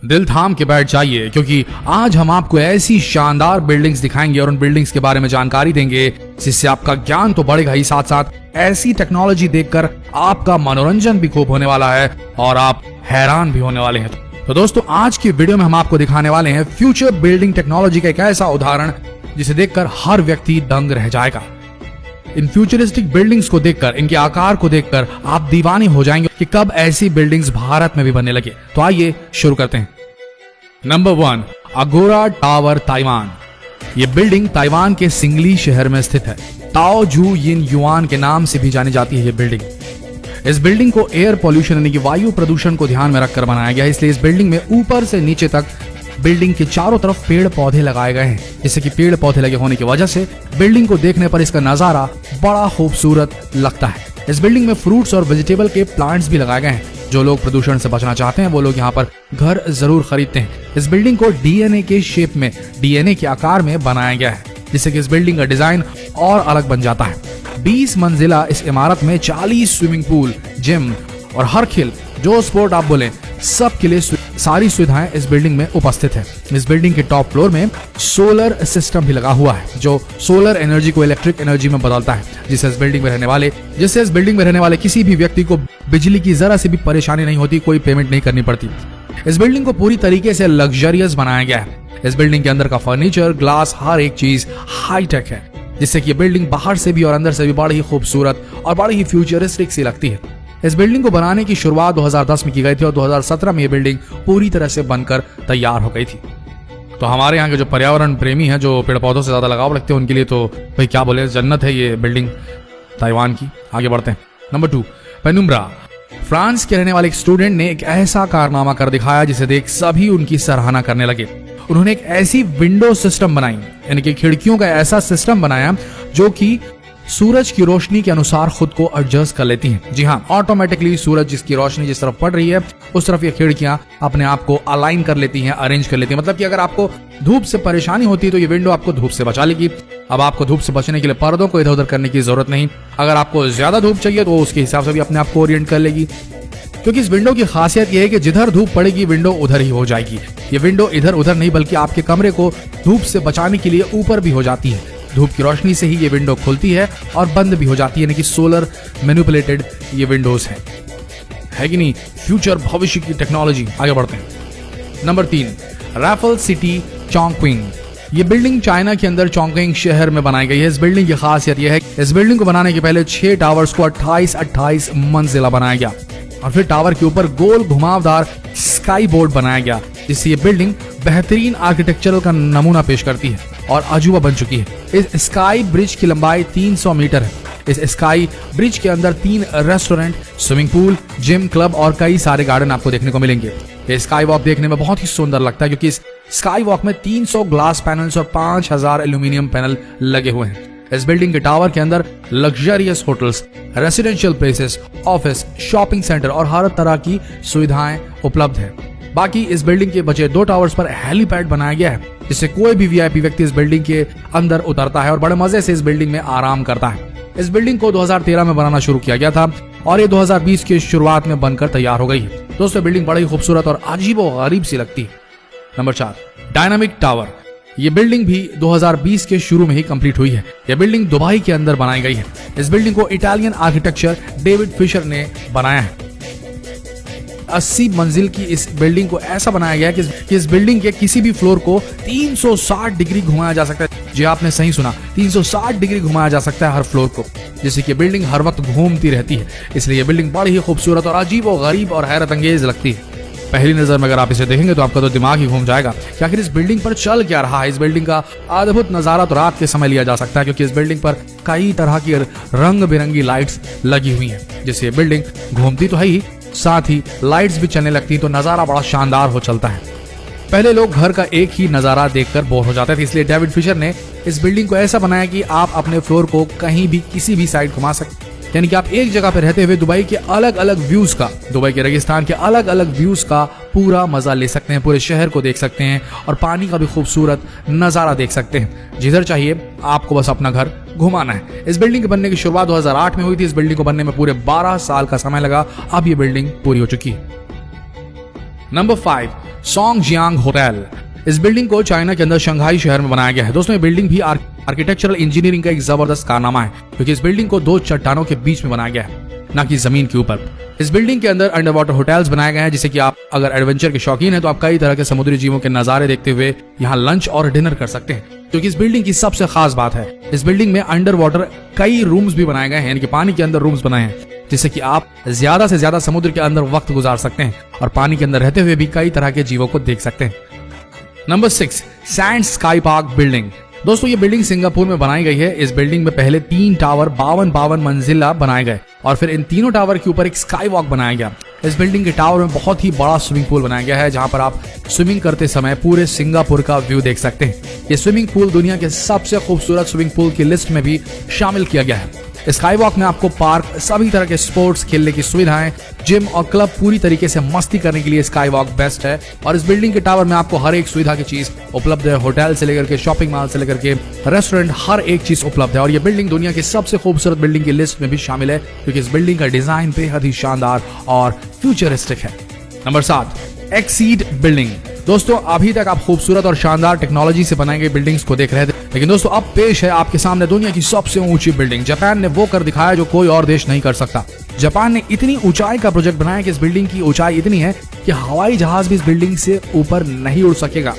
दिल थाम के बैठ जाइए, क्योंकि आज हम आपको ऐसी शानदार बिल्डिंग्स दिखाएंगे और उन बिल्डिंग्स के बारे में जानकारी देंगे जिससे आपका ज्ञान तो बढ़ेगा ही, साथ साथ ऐसी टेक्नोलॉजी देखकर आपका मनोरंजन भी खूब होने वाला है और आप हैरान भी होने वाले हैं। तो दोस्तों, आज की वीडियो में हम आपको दिखाने वाले हैं फ्यूचर बिल्डिंग टेक्नोलॉजी का एक ऐसा उदाहरण जिसे देखकर हर व्यक्ति दंग रह जाएगा। इन फ्यूचरिस्टिक बिल्डिंग्स को देखकर, इनके आकार को देखकर आप दीवाने हो जाएंगे कि कब ऐसी बिल्डिंग्स भारत में भी बनने लगे। तो आइए शुरू करते हैं। नंबर 1, अगोरा टावर, ताइवान। ये बिल्डिंग ताइवान के सिंगली शहर में स्थित है। ताओ जू यिन युआन के नाम से भी जानी जाती है ये बिल्डिंग। इस बिल्डिंग को एयर पॉल्यूशन यानी कि वायु प्रदूषण को ध्यान में रखकर बनाया गया है, इसलिए इस बिल्डिंग में ऊपर से नीचे तक बिल्डिंग के चारों तरफ पेड़ पौधे लगाए गए हैं, जिससे कि पेड़ पौधे लगे होने की वजह से बिल्डिंग को देखने पर इसका नजारा बड़ा खूबसूरत लगता है। इस बिल्डिंग में फ्रूट्स और वेजिटेबल के प्लांट्स भी लगाए गए हैं। जो लोग प्रदूषण से बचना चाहते हैं वो लोग यहाँ पर घर जरूर खरीदते हैं। इस बिल्डिंग को डीएनए के शेप में, डीएनए के आकार में बनाया गया है, जिससे कि इस बिल्डिंग का डिजाइन और अलग बन जाता है। 20 मंजिला इस इमारत में 40 स्विमिंग पूल, जिम और हर खेल जो स्पोर्ट आप बोले सब के लिए सारी सुविधाएं इस बिल्डिंग में उपस्थित है। इस बिल्डिंग के टॉप फ्लोर में सोलर सिस्टम भी लगा हुआ है, जो सोलर एनर्जी को इलेक्ट्रिक एनर्जी में बदलता है, जिससे इस बिल्डिंग में रहने वाले किसी भी व्यक्ति को बिजली की जरा सी भी परेशानी नहीं होती, कोई पेमेंट नहीं करनी पड़ती। इस बिल्डिंग को पूरी तरीके से लग्जरियस बनाया गया है। इस बिल्डिंग के अंदर का फर्नीचर, ग्लास, हर एक चीज हाईटेक है, जिससे कि बिल्डिंग बाहर से भी और अंदर से भी बड़ी ही खूबसूरत और बड़ी ही फ्यूचरिस्टिक सी लगती है। इस बिल्डिंग को बनाने की शुरुआत 2010 में की गई थी और 2017 में ये बिल्डिंग पूरी तरह से बनकर तैयार हो गई थी। तो हमारे यहाँ के जो पर्यावरण प्रेमी हैं, जो पेड़ पौधों से ज्यादा लगाव रखते हैं, उनके लिए तो भाई क्या बोले, जन्नत है ये बिल्डिंग ताइवान की। आगे बढ़ते हैं। Number 2, penumbra. फ्रांस के रहने वाले एक स्टूडेंट ने एक ऐसा कारनामा कर दिखाया जिसे देख सभी उनकी सराहना करने लगे। उन्होंने एक ऐसी विंडो सिस्टम बनाई, यानी कि खिड़कियों का ऐसा सिस्टम बनाया जो कि सूरज की रोशनी के अनुसार खुद को एडजस्ट कर लेती हैं। जी हाँ, ऑटोमेटिकली सूरज जिसकी रोशनी जिस तरफ पड़ रही है उस तरफ ये खिड़कियां अपने आप को अलाइन कर लेती हैं, अरेंज कर लेती हैं। मतलब कि अगर आपको धूप से परेशानी होती है तो ये विंडो आपको धूप से बचा लेगी। अब आपको धूप से बचने के लिए पर्दों को इधर उधर करने की जरूरत नहीं। अगर आपको ज्यादा धूप चाहिए तो उसके हिसाब से भी अपने आप को ओरिएंट कर लेगी, क्योंकि इस विंडो की खासियत यह है कि जिधर धूप पड़ेगी विंडो उधर ही हो जाएगी। ये विंडो इधर उधर नहीं बल्कि आपके कमरे को धूप से बचाने के लिए ऊपर भी हो जाती है। धूप की रोशनी से ही ये विंडो खुलती है और बंद भी हो जाती है, यानी कि सोलर मैनिपुलेटेड ये विंडोज है कि नहीं। फ्यूचर, भविष्य की टेक्नोलॉजी। आगे बढ़ते हैं। Number 3, Raffles City, Chongqing. ये बिल्डिंग चाइना के अंदर चोंगक्विंग शहर में बनाई गई है। इस बिल्डिंग की खासियत यह है कि इस बिल्डिंग को बनाने के पहले 6 टावर्स को 28 मंजिला बनाया गया और फिर टावर के ऊपर गोल घुमावदार स्काई बोर्ड बनाया गया, जिससे ये बिल्डिंग बेहतरीन आर्किटेक्चरल का नमूना पेश करती है और अजूबा बन चुकी है। इस स्काई ब्रिज की लंबाई 300 मीटर है। इस स्काई ब्रिज के अंदर 3 restaurant, swimming pool, gym, club और कई सारे गार्डन आपको देखने को मिलेंगे। ये स्काई वॉक देखने में बहुत ही सुंदर लगता है, क्योंकि इस स्काई वॉक में 300 ग्लास पैनल्स और 5000 एल्यूमिनियम पैनल लगे हुए हैं। इस बिल्डिंग के टावर के अंदर luxurious hotels, residential places, office, shopping centre और हर तरह की सुविधाएं उपलब्ध है। बाकी इस बिल्डिंग के बचे 2 टावर्स पर हेलीपैड बनाया गया है, जिससे कोई भी वीआईपी व्यक्ति इस बिल्डिंग के अंदर उतरता है और बड़े मजे से इस बिल्डिंग में आराम करता है। इस बिल्डिंग को 2013 में बनाना शुरू किया गया था और ये 2020 की शुरुआत में बनकर तैयार हो गई है। दोस्तों, बिल्डिंग बड़ी खूबसूरत और अजीबोगरीब सी लगती है। Number 4, dynamic tower. ये बिल्डिंग भी 2020 के शुरू में ही कंप्लीट हुई है। यह बिल्डिंग दुबई के अंदर बनाई गई है। इस बिल्डिंग को इटालियन आर्किटेक्चर डेविड फिशर ने बनाया है। 80 मंजिल की इस बिल्डिंग को ऐसा बनाया गया है कि इस बिल्डिंग के किसी भी फ्लोर को 360 डिग्री घुमाया जा सकता है। जी आपने सही सुना, 360 डिग्री घुमाया जा सकता है हर फ्लोर को, जिससे कि बिल्डिंग हर वक्त घूमती रहती है। इसलिए यह बिल्डिंग बड़ी ही खूबसूरत और अजीबोगरीब और हैरत अंगेज लगती है। पहली नजर में अगर आप इसे देखेंगे तो आपका तो दिमाग ही घूम जाएगा कि आखिर इस बिल्डिंग पर चल क्या रहा है। इस बिल्डिंग का अद्भुत नजारा तो रात के समय लिया जा सकता है, क्योंकि इस बिल्डिंग पर कई तरह की रंग बिरंगी लाइट्स लगी हुई हैं, जिससे ये बिल्डिंग घूमती तो है ही, साथ ही लाइट्स भी चलने लगती तो नजारा बड़ा शानदार हो चलता है। पहले लोग घर का एक ही नजारा देखकर बोर हो जाते थे, इसलिए डेविड फिशर ने इस बिल्डिंग को ऐसा बनाया कि आप अपने फ्लोर को कहीं भी किसी भी साइड घुमा सकते, यानी कि आप एक जगह पर रहते हुए दुबई के अलग अलग व्यूज का, दुबई के रेगिस्तान के अलग अलग व्यूज का पूरा मजा ले सकते हैं, पूरे शहर को देख सकते हैं और पानी का भी खूबसूरत नजारा देख सकते हैं। जिधर चाहिए आपको बस अपना घर घुमाना है। इस बिल्डिंग के बनने की शुरुआत 2008 में हुई थी। इस बिल्डिंग को बनने में पूरे 12 साल का समय लगा। अब ये बिल्डिंग पूरी हो चुकी है। Number 5, Songjiang hotel. इस बिल्डिंग को चाइना के अंदर शंघाई शहर में बनाया गया है। दोस्तों ये बिल्डिंग भी आर्किटेक्चरल इंजीनियरिंग का एक जबरदस्त कारनामा है, क्योंकि इस बिल्डिंग को 2 चट्टानों के बीच में बनाया गया है, ना कि जमीन के ऊपर। इस बिल्डिंग के अंदर अंडर वाटर होटल्स बनाए गए हैं, जिससे कि आप अगर एडवेंचर के शौकीन हैं तो आप कई तरह के समुद्री जीवों के नजारे देखते हुए यहाँ लंच और डिनर कर सकते हैं। क्योंकि इस बिल्डिंग की सबसे खास बात है, इस बिल्डिंग में अंडर वाटर कई रूम्स भी बनाए गए हैं, यानी कि पानी के अंदर रूम्स बनाए हैं, जिससे कि आप ज्यादा से ज्यादा समुद्र के अंदर वक्त गुजार सकते हैं और पानी के अंदर रहते हुए भी कई तरह के जीवों को देख सकते हैं। Number 6, sand sky park building. दोस्तों ये बिल्डिंग सिंगापुर में बनाई गई है। इस बिल्डिंग में पहले 3 टावर 52 मंजिला बनाए गए और फिर इन तीनों टावर के ऊपर एक स्काई वॉक बनाया गया। इस बिल्डिंग के टावर में बहुत ही बड़ा स्विमिंग पूल बनाया गया है, जहां पर आप स्विमिंग करते समय पूरे सिंगापुर का व्यू देख सकते हैं। ये स्विमिंग पूल दुनिया के सबसे खूबसूरत स्विमिंग पूल की लिस्ट में भी शामिल किया गया है। स्काई वॉक में आपको पार्क, सभी तरह के स्पोर्ट्स खेलने की सुविधाएं, जिम और क्लब, पूरी तरीके से मस्ती करने के लिए स्काई वॉक बेस्ट है। और इस बिल्डिंग के टावर में आपको हर एक सुविधा की चीज उपलब्ध है। होटल से लेकर के शॉपिंग मॉल से लेकर के रेस्टोरेंट, हर एक चीज उपलब्ध है। और ये बिल्डिंग दुनिया की सबसे खूबसूरत बिल्डिंग की लिस्ट में भी शामिल है, क्योंकि इस बिल्डिंग का डिजाइन बेहद ही शानदार और फ्यूचरिस्टिक है। Number 7, exceed building. दोस्तों अभी तक आप खूबसूरत और शानदार टेक्नोलॉजी से बनाई गई बिल्डिंग्स को देख रहे थे, लेकिन दोस्तों अब पेश है आपके सामने दुनिया की सबसे ऊंची बिल्डिंग। जापान ने वो कर दिखाया जो कोई और देश नहीं कर सकता। जापान ने इतनी ऊंचाई का प्रोजेक्ट बनाया कि इस बिल्डिंग की ऊंचाई इतनी है कि हवाई जहाज भी इस बिल्डिंग से ऊपर नहीं उड़ सकेगा।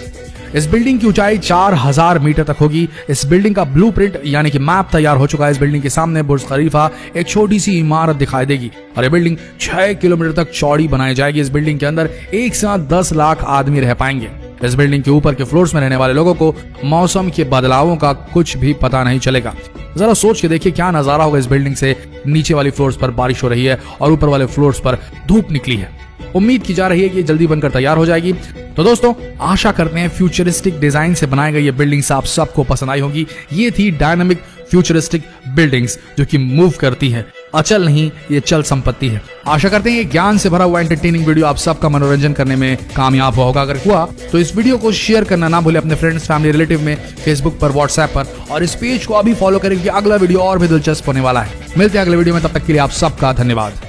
इस बिल्डिंग की ऊंचाई 4000 मीटर तक होगी। इस बिल्डिंग का ब्लूप्रिंट यानी कि मैप तैयार हो चुका है। इस बिल्डिंग के सामने बुर्ज खलीफा, एक छोटी सी इमारत दिखाई देगी और ये बिल्डिंग 6 किलोमीटर तक चौड़ी बनाई जाएगी। इस बिल्डिंग के अंदर एक साथ 10 लाख आदमी रह पाएंगे। इस बिल्डिंग के ऊपर के फ्लोर्स में रहने वाले लोगों को मौसम के बदलावों का कुछ भी पता नहीं चलेगा। जरा सोच के देखिए क्या नजारा होगा। इस बिल्डिंग से नीचे वाली फ्लोर्स पर बारिश हो रही है और ऊपर वाले फ्लोर्स पर धूप निकली है। उम्मीद की जा रही है कि जल्दी बनकर तैयार हो जाएगी। तो दोस्तों आशा करते हैं फ्यूचरिस्टिक डिजाइन से बनाई गई ये बिल्डिंग्स आप सबको पसंद आई होगी। ये थी डायनामिक फ्यूचरिस्टिक बिल्डिंग्स जो कि मूव करती है, अचल नहीं, ये चल संपत्ति है। आशा करते हैं ये ज्ञान से भरा हुआ एंटरटेनिंग वीडियो आप सबका मनोरंजन करने में कामयाब होगा। अगर हुआ तो इस वीडियो को शेयर करना ना भूले अपने फ्रेंड्स, फैमिली, रिलेटिव में, फेसबुक पर, व्हाट्सएप पर, और इस पेज को अभी फॉलो करें क्योंकि अगला वीडियो और भी दिलचस्प होने वाला है। मिलते हैं अगले वीडियो में, तब तक के लिए आप सबका धन्यवाद।